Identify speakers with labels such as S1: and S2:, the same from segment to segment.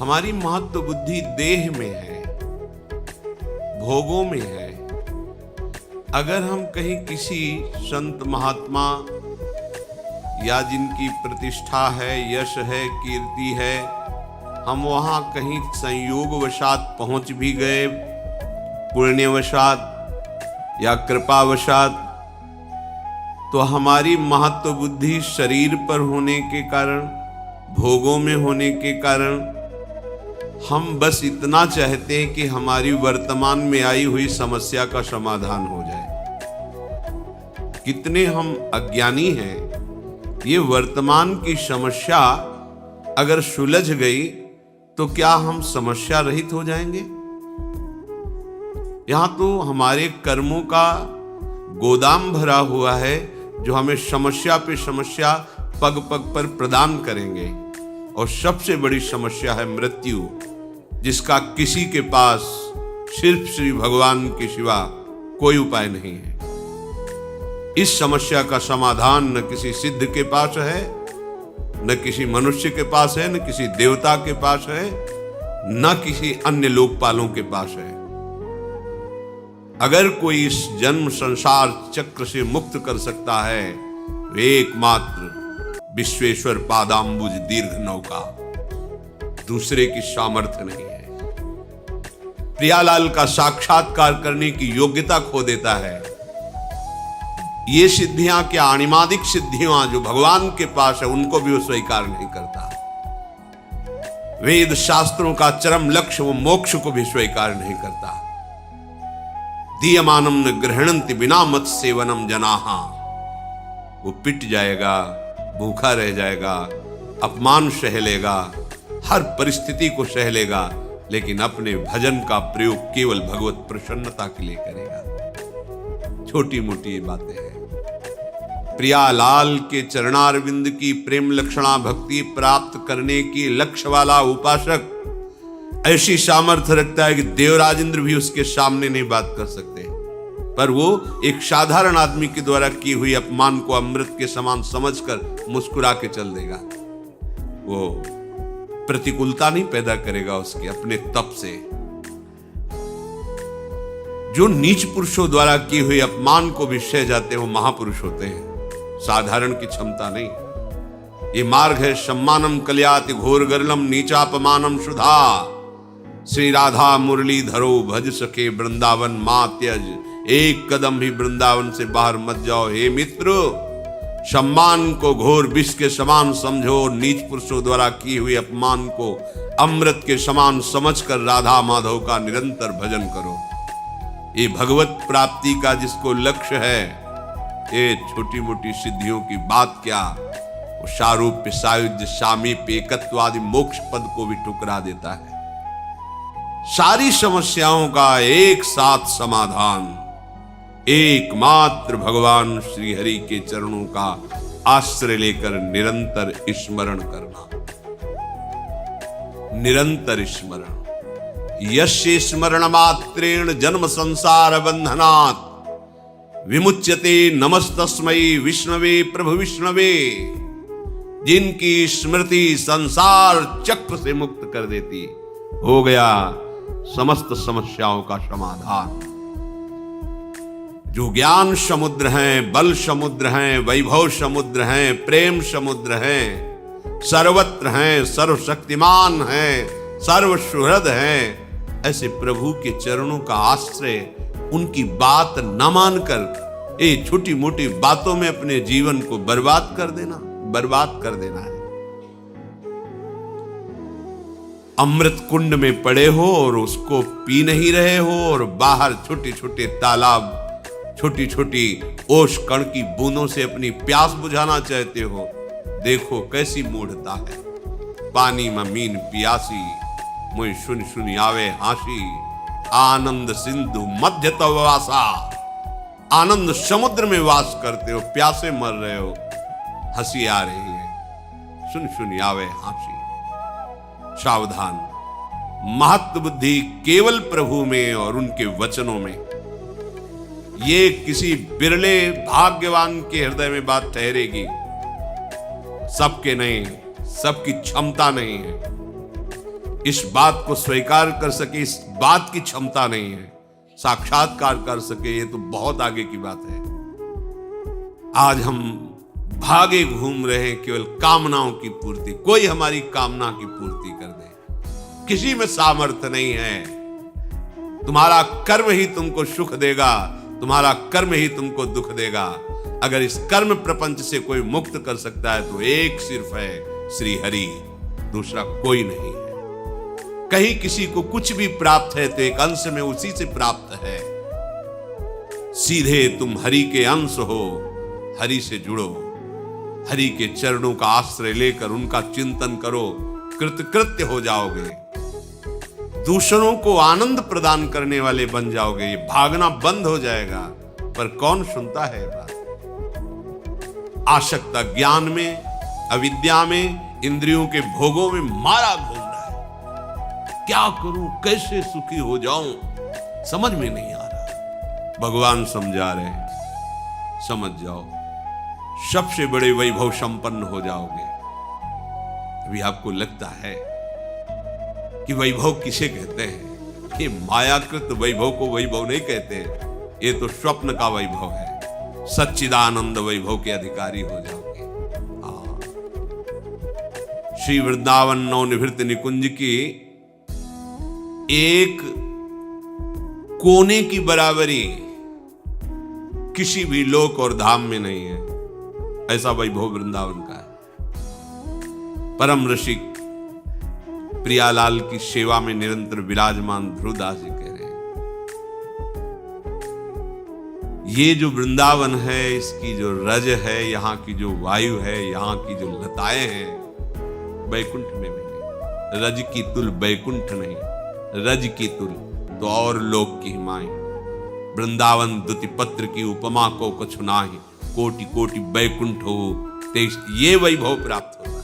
S1: हमारी महत्व बुद्धि देह में है, भोगों में है। अगर हम कहीं किसी संत महात्मा या जिनकी प्रतिष्ठा है, यश है, कीर्ति है, हम वहाँ कहीं संयोगवशात पहुँच भी गए, पुण्यवशात या कृपावशात, तो हमारी महत्व बुद्धि शरीर पर होने के कारण, भोगों में होने के कारण, हम बस इतना चाहते हैं कि हमारी वर्तमान में आई हुई समस्या का समाधान हो जाए। कितने हम अज्ञानी हैं। ये वर्तमान की समस्या अगर सुलझ गई तो क्या हम समस्या रहित हो जाएंगे? यहां तो हमारे कर्मों का गोदाम भरा हुआ है जो हमें समस्या पे समस्या पग पग पर प्रदान करेंगे। और सबसे बड़ी समस्या है मृत्यु, जिसका किसी के पास सिर्फ श्री भगवान के सिवा कोई उपाय नहीं है। इस समस्या का समाधान न किसी सिद्ध के पास है, न किसी मनुष्य के पास है, न किसी देवता के पास है, न किसी अन्य लोकपालों के पास है। अगर कोई इस जन्म संसार चक्र से मुक्त कर सकता है, वे एकमात्र विश्वेश्वर पादाम्बुज दीर्घ नौका, दूसरे की सामर्थ्य नहीं है। प्रियालाल का साक्षात्कार करने की योग्यता खो देता है। ये सिद्धियां क्या, अणिमादिक सिद्धियां जो भगवान के पास है, उनको भी वो स्वीकार नहीं करता। वेद शास्त्रों का चरम लक्ष्य, वो मोक्ष को भी स्वीकार नहीं करता। दीयमानम न गृहणन्ति बिना मत सेवनम जनाहा, वो पिट जाएगा, भूखा रह जाएगा, अपमान सह लेगा, हर परिस्थिति को सह लेगा, लेकिन अपने भजन का प्रयोग केवल भगवत प्रसन्नता के लिए करेगा। छोटी मोटी बातें हैं। प्रियालाल के चरणारविंद की प्रेम लक्षणा भक्ति प्राप्त करने की लक्ष्य वाला उपासक ऐसी सामर्थ्य रखता है कि देवराज इंद्र भी उसके सामने नहीं बात कर सकते, पर वो एक साधारण आदमी के द्वारा की हुई अपमान को अमृत के समान समझकर मुस्कुरा के चल देगा। वो प्रतिकूलता नहीं पैदा करेगा उसके अपने तप से। जो नीच पुरुषों द्वारा की हुई अपमान को भी सह जाते हैं, वो महापुरुष होते हैं, साधारण की क्षमता नहीं। ये मार्ग है सम्मानम कल्याति घोर गरलम नीचापमानम सुधा, श्री राधा मुरली धरो भज सके वृंदावन मां त्यज, एक कदम भी वृंदावन से बाहर मत जाओ। हे मित्र, सम्मान को घोर विष के समान समझो, नीच पुरुषों द्वारा की हुई अपमान को अमृत के समान समझकर राधा माधव का निरंतर भजन करो। ये भगवत प्राप्ति का जिसको लक्ष्य है, ये छोटी मोटी सिद्धियों की बात क्या, वो सारूप्य सायुज्य सामीप्य एकत्वादि मोक्ष पद को भी ठुकरा देता है। सारी समस्याओं का एक साथ समाधान एकमात्र भगवान श्री हरि के चरणों का आश्रय लेकर निरंतर स्मरण करना। निरंतर स्मरण। यस्य स्मरण मात्रेण जन्म संसार बंधनात् विमुच्यते नमस्तस्मै विष्णवे प्रभु विष्णवे। जिनकी स्मृति संसार चक्र से मुक्त कर देती, हो गया समस्त समस्याओं का समाधान। जो ज्ञान समुद्र हैं, बल समुद्र हैं, वैभव समुद्र हैं, प्रेम समुद्र हैं, सर्वत्र हैं, सर्वशक्तिमान हैं, सर्वसुहृद हैं, ऐसे प्रभु के चरणों का आश्रय, उनकी बात न मानकर ये छोटी मोटी बातों में अपने जीवन को बर्बाद कर देना है। अमृत कुंड में पड़े हो और उसको पी नहीं रहे हो, और बाहर छोटे छोटे तालाब, छोटी छोटी ओश कण की बूंदों से अपनी प्यास बुझाना चाहते हो। देखो कैसी मूढ़ता है। पानी में मीन पियासी, मुझ सुन सुन आवे हासी, आनंद सिंधु मध्य तव वासा। आनंद समुद्र में वास करते हो, प्यासे मर रहे हो, हंसी आ रही है, सुन सुन आवे हासी। सावधान, महत्व बुद्धि केवल प्रभु में और उनके वचनों में। ये किसी बिरले भाग्यवान के हृदय में बात ठहरेगी, सबके नहीं, सबकी क्षमता नहीं है। इस बात को स्वीकार कर सके, इस बात की क्षमता नहीं है, साक्षात्कार कर सके, ये तो बहुत आगे की बात है। आज हम भागे घूम रहे हैं केवल कामनाओं की पूर्ति, कोई हमारी कामना की पूर्ति कर दे, किसी में सामर्थ्य नहीं है। तुम्हारा कर्म ही तुमको सुख देगा, तुम्हारा कर्म ही तुमको दुख देगा। अगर इस कर्म प्रपंच से कोई मुक्त कर सकता है तो एक सिर्फ है, श्री हरि, दूसरा कोई नहीं है। कहीं किसी को कुछ भी प्राप्त है तो एक अंश में उसी से प्राप्त है। सीधे तुम हरि के अंश हो, हरि से जुड़ो, हरि के चरणों का आश्रय लेकर उनका चिंतन करो, कृतकृत्य हो जाओगे, दूसरों को आनंद प्रदान करने वाले बन जाओगे, ये भागना बंद हो जाएगा। पर कौन सुनता है बात? आसक्ता ज्ञान में, अविद्या में, इंद्रियों के भोगों में मारा घूम रहा है। क्या करूं, कैसे सुखी हो जाऊं, समझ में नहीं आ रहा। भगवान समझा रहे, समझ जाओ, सबसे बड़े वैभव संपन्न हो जाओगे। अभी आपको लगता है कि वैभव किसे कहते हैं? कि मायाकृत वैभव को वैभव नहीं कहते, ये तो स्वप्न का वैभव है। सच्चिदानंद वैभव के अधिकारी हो जाओगे। श्री वृंदावन नवनिभृत निकुंज की एक कोने की बराबरी किसी भी लोक और धाम में नहीं है। ऐसा वैभव वृंदावन का है। परम रसिक प्रियालाल की सेवा में निरंतर विराजमान ध्रुवदास जी कह रहे हैं, ये जो वृंदावन है, इसकी जो रज है, यहाँ की जो वायु है, यहाँ की जो लताएं हैं, बैकुंठ में भी नहीं। रज की तुल बैकुंठ नहीं, रज की तुल तो और लोक की हिमाएं। वृंदावन दुति पत्र की उपमा को कछु नाही, कोटि कोटि बैकुंठ हो तेज, ये वैभव प्राप्त होता है।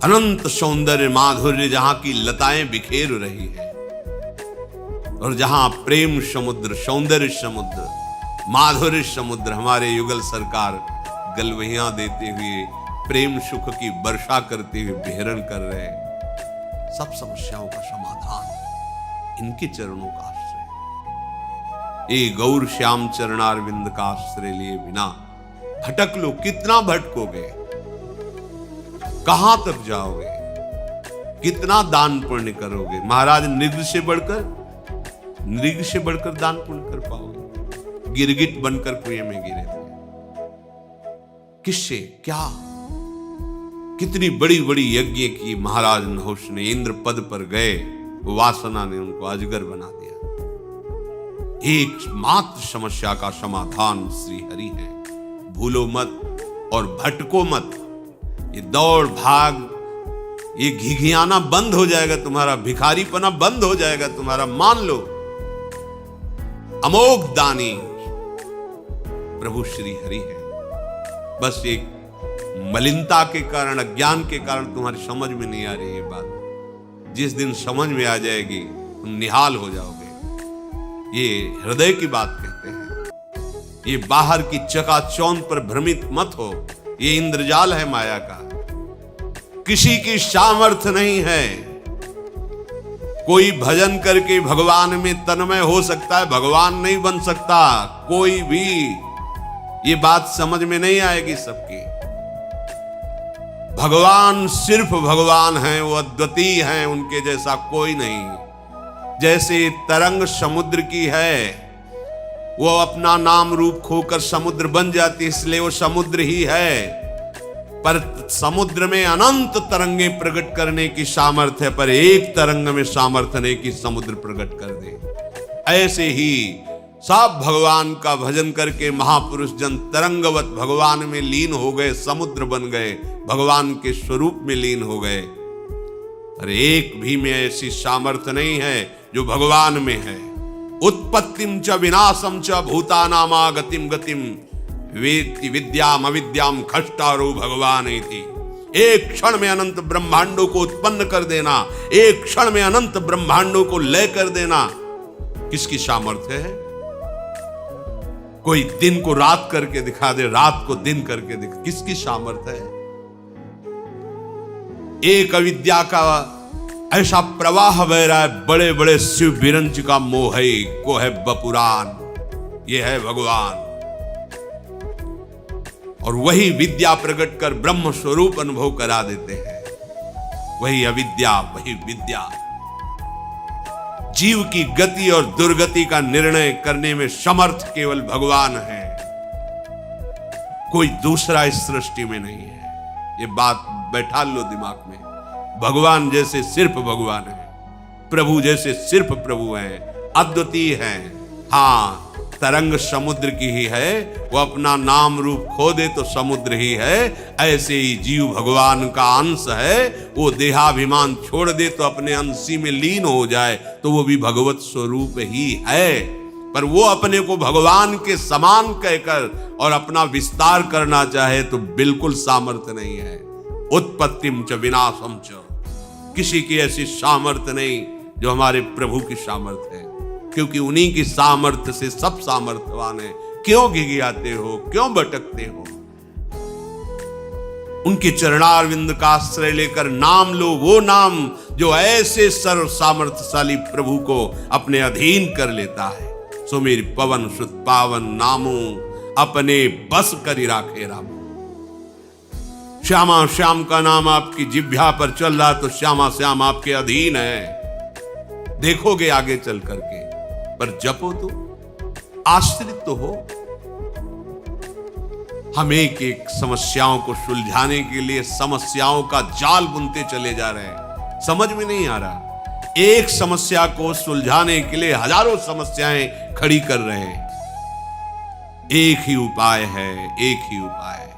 S1: अनंत सौंदर्य माधुर्य, जहां की लताएं बिखेर रही है, और जहां प्रेम समुद्र, सौंदर्य समुद्र, माधुर्य समुद्र, हमारे युगल सरकार गलवहियां देते हुए प्रेम सुख की वर्षा करते हुए विहरण कर रहे हैं। सब समस्याओं का समाधान इनके चरणों का आश्रय। ये गौर श्याम चरणारविंद का आश्रय लिए बिना भटक लो, कितना भटकोगे, कहां तक जाओगे, कितना दान पुण्य करोगे? महाराज नृग से बढ़कर दान पुण्य कर पाओगे? गिरगिट बनकर कुएं में गिरे थे, किससे क्या? कितनी बड़ी बड़ी यज्ञ की महाराज नहुष ने, इंद्र पद पर गए, वासना ने उनको अजगर बना दिया। एकमात्र समस्या का समाधान श्री हरि है। भूलो मत और भटको मत। ये दौड़ भाग, ये घिघियाना बंद हो जाएगा तुम्हारा, भिखारीपना बंद हो जाएगा तुम्हारा। मान लो अमोघ दानी प्रभु श्री हरि है। बस एक मलिनता के कारण, अज्ञान के कारण तुम्हारी समझ में नहीं आ रही ये बात। जिस दिन समझ में आ जाएगी तुम निहाल हो जाओगे। ये हृदय की बात कहते हैं। ये बाहर की चकाचौंध पर भ्रमित मत हो, ये इंद्रजाल है माया का। किसी की सामर्थ्य नहीं है। कोई भजन करके भगवान में तन्मय हो सकता है, भगवान नहीं बन सकता कोई भी। ये बात समझ में नहीं आएगी सबकी। भगवान सिर्फ भगवान हैं, वो अद्वितीय हैं, उनके जैसा कोई नहीं। जैसे तरंग समुद्र की है, वो अपना नाम रूप खोकर समुद्र बन जाती, इसलिए वो समुद्र ही है। पर समुद्र में अनंत तरंगे प्रकट करने की सामर्थ्य है, पर एक तरंग में सामर्थ्य नहीं कि समुद्र प्रकट कर दे। ऐसे ही सब भगवान का भजन करके महापुरुष जन तरंगवत भगवान में लीन हो गए, समुद्र बन गए, भगवान के स्वरूप में लीन हो गए। अरे एक भी में ऐसी सामर्थ्य नहीं है जो भगवान में है। उत्पत्तिम च विनाशम च भूतानामागतिम गतिम वेत्ति विद्याम अविद्याम खष्टारो भगवान इति। एक क्षण में अनंत ब्रह्मांडों को उत्पन्न कर देना, एक क्षण में अनंत ब्रह्मांडों को लय कर देना, किसकी सामर्थ्य है? कोई दिन को रात करके दिखा दे, रात को दिन करके दिखा, किसकी सामर्थ्य है? एक अविद्या का ऐसा प्रवाह बह रहा है, बड़े बड़े शिव बिरंज का मोह है, को है बपुरान, ये है भगवान। और वही विद्या प्रकट कर ब्रह्म स्वरूप अनुभव करा देते हैं। वही अविद्या, वही विद्या। जीव की गति और दुर्गति का निर्णय करने में समर्थ केवल भगवान है, कोई दूसरा इस सृष्टि में नहीं है। ये बात बैठा लो दिमाग में। भगवान जैसे सिर्फ भगवान है, प्रभु जैसे सिर्फ प्रभु हैं, अद्वितीय हैं। हाँ, तरंग समुद्र की ही है, वो अपना नाम रूप खो दे तो समुद्र ही है। ऐसे ही जीव भगवान का अंश है, वो देहाभिमान छोड़ दे तो अपने अंशी में लीन हो जाए तो वो भी भगवत स्वरूप ही है। पर वो अपने को भगवान के समान कहकर और अपना विस्तार करना चाहे तो बिल्कुल सामर्थ्य नहीं है। उत्पत्तिम च विनाशम च, किसी की ऐसी सामर्थ्य नहीं जो हमारे प्रभु की सामर्थ्य है, क्योंकि उन्हीं की सामर्थ्य से सब सामर्थ्यवान है। क्यों गिगियाते हो, क्यों भटकते हो? उनके चरणारविंद का आश्रय लेकर नाम लो, वो नाम जो ऐसे सर्व सामर्थ्यशाली प्रभु को अपने अधीन कर लेता है। सो मेरी पवन सुत पावन नामो, अपने बस करी राखे रामो। श्यामा श्याम का नाम आपकी जिह्वा पर चल रहा तो श्यामा श्याम आपके अधीन है, देखोगे आगे चल करके। पर जपो तो, आश्रित तो हो। हम एक एक समस्याओं को सुलझाने के लिए समस्याओं का जाल बुनते चले जा रहे हैं, समझ में नहीं आ रहा। एक समस्या को सुलझाने के लिए हजारों समस्याएं खड़ी कर रहे हैं। एक ही उपाय है, एक ही उपाय है।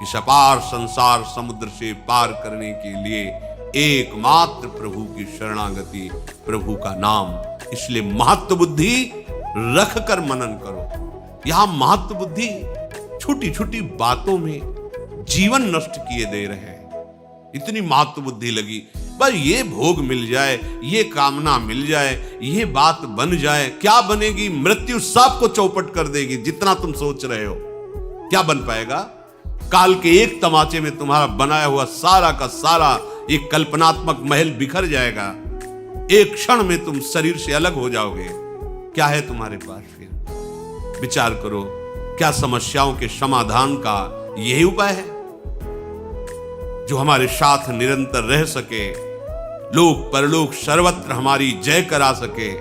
S1: इस अपार संसार समुद्र से पार करने के लिए एकमात्र प्रभु की शरणागति, प्रभु का नाम। इसलिए महत्व बुद्धि रख कर मनन करो। यहां महत्व बुद्धि छोटी छोटी बातों में जीवन नष्ट किए दे रहे हैं। इतनी महत्व बुद्धि लगी, बस ये भोग मिल जाए, ये कामना मिल जाए, ये बात बन जाए। क्या बनेगी? मृत्यु सबको चौपट कर देगी। जितना तुम सोच रहे हो क्या बन पाएगा? काल के एक तमाचे में तुम्हारा बनाया हुआ सारा का सारा एक कल्पनात्मक महल बिखर जाएगा। एक क्षण में तुम शरीर से अलग हो जाओगे। क्या है तुम्हारे पास फिर? विचार करो, क्या समस्याओं के समाधान का यही उपाय है जो हमारे साथ निरंतर रह सके, लोक परलोक सर्वत्र हमारी जय करा सके?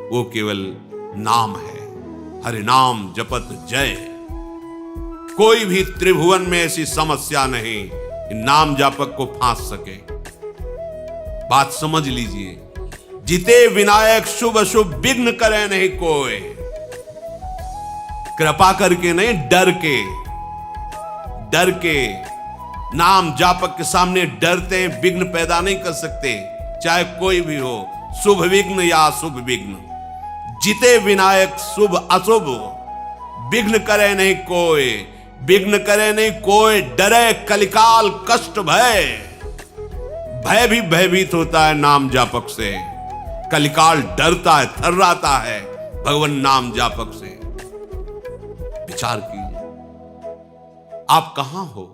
S1: वो केवल नाम है। हरि नाम जपत जय। कोई भी त्रिभुवन में ऐसी समस्या नहीं नाम जापक को फांस सके। बात समझ लीजिए। जिते विनायक शुभ शुभ विघ्न करे नहीं कोई। कृपा करके नहीं, डर के। डर के नाम जापक के सामने डरते हैं, विघ्न पैदा नहीं कर सकते, चाहे कोई भी हो, शुभ विघ्न या अशुभ विघ्न। जिते विनायक शुभ अशुभ विघ्न करे नहीं कोई। विघ्न करे नहीं कोई, डरे कलिकाल कष्ट भय। भय भी भयभीत होता है नाम जापक से। कलिकाल डरता है, थर्राता है भगवान नाम जापक से। विचार कीजिए, आप कहां हो?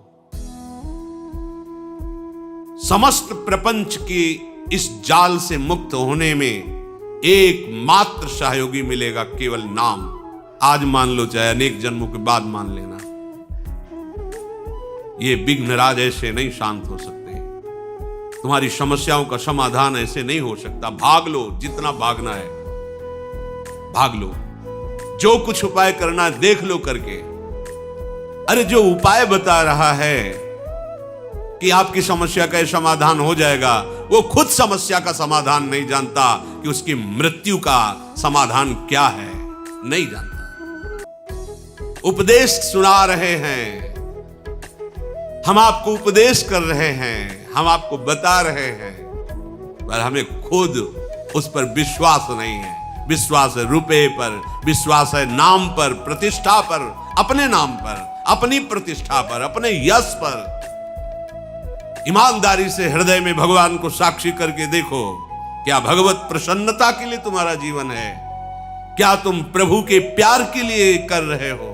S1: समस्त प्रपंच की इस जाल से मुक्त होने में एकमात्र सहयोगी मिलेगा, केवल नाम। आज मान लो, चाहे अनेक जन्मों के बाद मान लेना। ये विघ्नराज ऐसे नहीं शांत हो सकते। तुम्हारी समस्याओं का समाधान ऐसे नहीं हो सकता। भाग लो, जितना भागना है भाग लो। जो कुछ उपाय करना है देख लो करके। अरे जो उपाय बता रहा है कि आपकी समस्या का समाधान हो जाएगा, वो खुद समस्या का समाधान नहीं जानता कि उसकी मृत्यु का समाधान क्या है, नहीं जानता। उपदेश सुना रहे हैं, हम आपको उपदेश कर रहे हैं, हम आपको बता रहे हैं, पर हमें खुद उस पर विश्वास नहीं है। विश्वास है रुपए पर, विश्वास है नाम पर, प्रतिष्ठा पर, अपने नाम पर, अपनी प्रतिष्ठा पर, अपने यश पर। ईमानदारी से हृदय में भगवान को साक्षी करके देखो, क्या भगवत प्रसन्नता के लिए तुम्हारा जीवन है? क्या तुम प्रभु के प्यार के लिए कर रहे हो?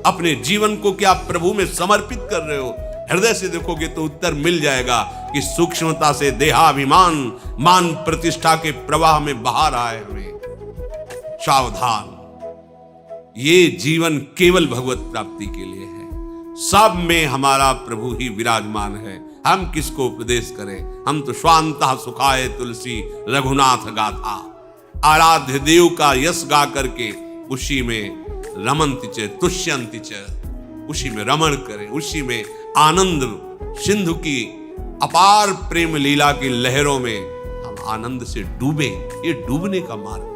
S1: अपने जीवन को क्या प्रभु में समर्पित कर रहे हो? हृदय से देखोगे तो उत्तर मिल जाएगा कि सूक्ष्मता से देहाभिमान मान प्रतिष्ठा के प्रवाह में बहा रहा है हमें। सावधान, ये जीवन केवल भगवत प्राप्ति के लिए है। सब में हमारा प्रभु ही विराजमान है। हम किसको उपदेश करें? हम तो स्वांतः सुखाय तुलसी रघुनाथ गाथा, आराध्य देव का यश गा करके उसी में रमन्ति च तुष्यन्ति च, उसी में रमण करें, उसी में आनंद सिंधु की अपार प्रेम लीला की लहरों में हम आनंद से डूबे। ये डूबने का मार्ग है।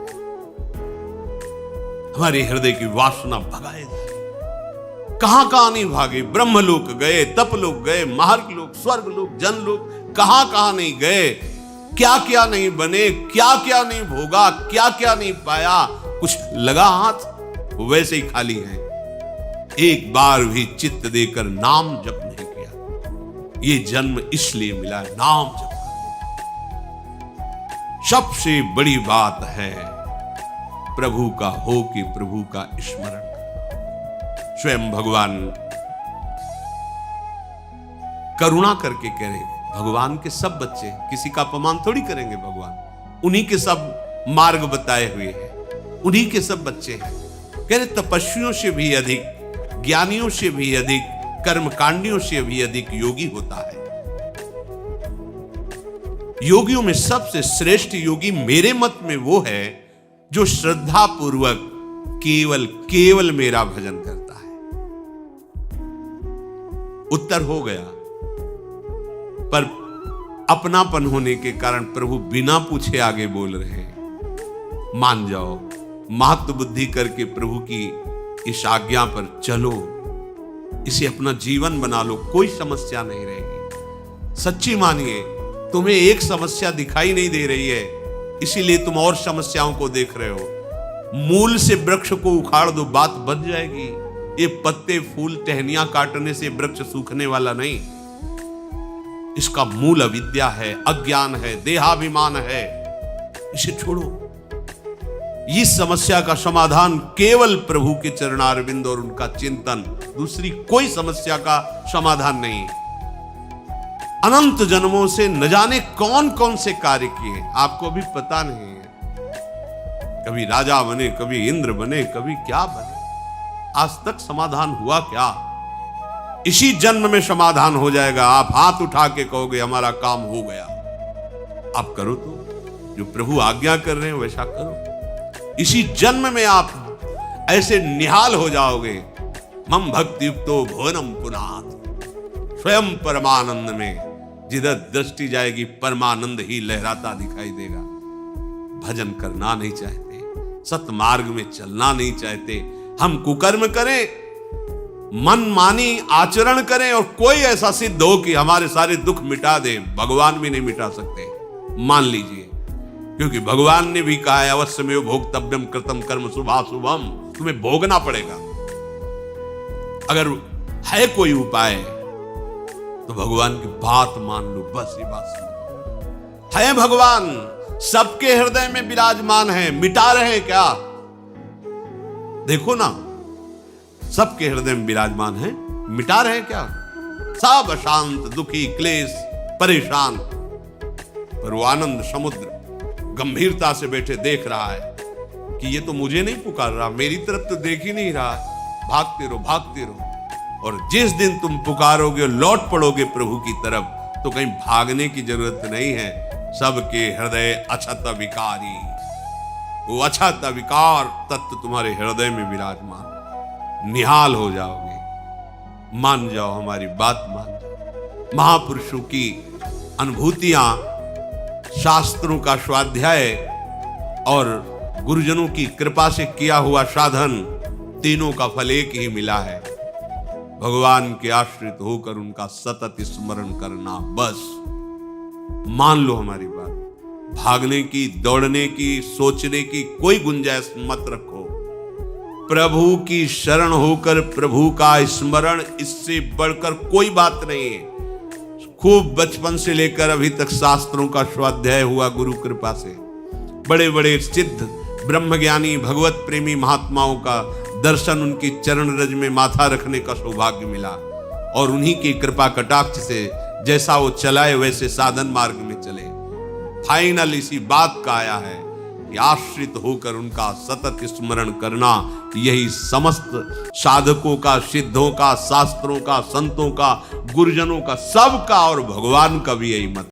S1: हमारे हृदय की वासना भगाए जाए। कहां कहां नहीं भागे, ब्रह्मलोक गए, तपलोक गए, मार्ग लोक, स्वर्ग लोक, जन लोक, कहां कहां नहीं गए, क्या क्या नहीं बने, क्या क्या नहीं भोगा, क्या क्या नहीं पाया। कुछ लगा हाथ वैसे ही खाली है। एक बार भी चित्त देकर नाम जप नहीं किया। ये जन्म इसलिए मिला है नाम जप करने। सबसे बड़ी बात है प्रभु का हो कि प्रभु का स्मरण। स्वयं भगवान करुणा करके कह रहे, भगवान के सब बच्चे, किसी का अपमान थोड़ी करेंगे भगवान, उन्हीं के सब मार्ग बताए हुए हैं, उन्हीं के सब बच्चे हैं। कह रहे तपस्वियों से भी अधिक, ज्ञानियों से भी अधिक, कर्मकांडियों से भी अधिक योगी होता है। योगियों में सबसे श्रेष्ठ योगी मेरे मत में वो है जो श्रद्धा पूर्वक केवल केवल मेरा भजन करता है। उत्तर हो गया, पर अपनापन होने के कारण प्रभु बिना पूछे आगे बोल रहे हैं। मान जाओ, महत्व बुद्धि करके प्रभु की इस आज्ञा पर चलो, इसे अपना जीवन बना लो, कोई समस्या नहीं रहेगी। सच्ची मानिए, तुम्हें एक समस्या दिखाई नहीं दे रही है, इसीलिए तुम और समस्याओं को देख रहे हो। मूल से वृक्ष को उखाड़ दो, बात बन जाएगी। ये पत्ते फूल टहनियां काटने से वृक्ष सूखने वाला नहीं। इसका मूल अविद्या है, अज्ञान है, देहाभिमान है। इसे छोड़ो। इस समस्या का समाधान केवल प्रभु के चरणारविंद और उनका चिंतन, दूसरी कोई समस्या का समाधान नहीं। अनंत जन्मों से न जाने कौन कौन से कार्य किए, आपको अभी पता नहीं है। कभी राजा बने, कभी इंद्र बने, कभी क्या बने, आज तक समाधान हुआ क्या? इसी जन्म में समाधान हो जाएगा। आप हाथ उठा के कहोगे हमारा काम हो गया। आप करो तो, जो प्रभु आज्ञा कर रहे हैं वैसा करो। इसी जन्म में आप ऐसे निहाल हो जाओगे। मम भक्ति युक्तो भुवनम पुनाथ, स्वयं परमानंद में जिधर दृष्टि जाएगी परमानंद ही लहराता दिखाई देगा। भजन करना नहीं चाहते, सतमार्ग में चलना नहीं चाहते, हम कुकर्म करें, मनमानी आचरण करें और कोई ऐसा सिद्ध हो कि हमारे सारे दुख मिटा दे, भगवान भी नहीं मिटा सकते। मान लीजिए, क्योंकि भगवान ने भी कहा है अवश्यमेव भोक्तव्यम कृतम कर्म शुभाशुभम, तुम्हें भोगना पड़ेगा। अगर है कोई उपाय तो भगवान की बात मान लो, बस ये बात सुनो। है भगवान, सबके हृदय में विराजमान है, मिटा रहे क्या? देखो ना, सबके हृदय में विराजमान है, मिटा रहे क्या? सब अशांत, दुखी, क्लेश, परेशान, पर वो आनंद समुद्र गंभीरता से बैठे देख रहा है कि ये तो मुझे नहीं पुकार रहा, मेरी तरफ तो देख ही नहीं रहा। भागते रहो, भागते रहो। और जिस दिन तुम पुकारोगे, लौट पड़ोगे प्रभु की तरफ, तो कहीं भागने की जरूरत नहीं है। सबके हृदय अछत विकारी, वो अछत विकार तत्व तुम्हारे हृदय में विराजमान। निहाल हो जाओगे। मान जाओ, हमारी बात मान जाओ। महापुरुषों की अनुभूतियां, शास्त्रों का स्वाध्याय और गुरुजनों की कृपा से किया हुआ साधन, तीनों का फल एक ही मिला है। भगवान के आश्रित होकर उनका सतत स्मरण करना, बस। मान लो हमारी बात। भागने की, दौड़ने की, सोचने की कोई गुंजाइश मत रखो। प्रभु की शरण होकर प्रभु का स्मरण, इससे बढ़कर कोई बात नहीं है। खूब बचपन से लेकर अभी तक शास्त्रों का स्वाध्याय हुआ गुरु कृपा से। बड़े बड़े सिद्ध ब्रह्मज्ञानी भगवत प्रेमी महात्माओं का दर्शन, उनकी चरण रज में माथा रखने का सौभाग्य मिला। और उन्हीं की कृपा कटाक्ष से जैसा वो चलाए वैसे साधन मार्ग में चले। फाइनल इसी बात का आया है कि आश्रित होकर उनका सतत स्मरण करना, यही समस्त साधकों का, सिद्धों का, शास्त्रों का, संतों का, गुरुजनों का, सबका और भगवान का भी यही मत।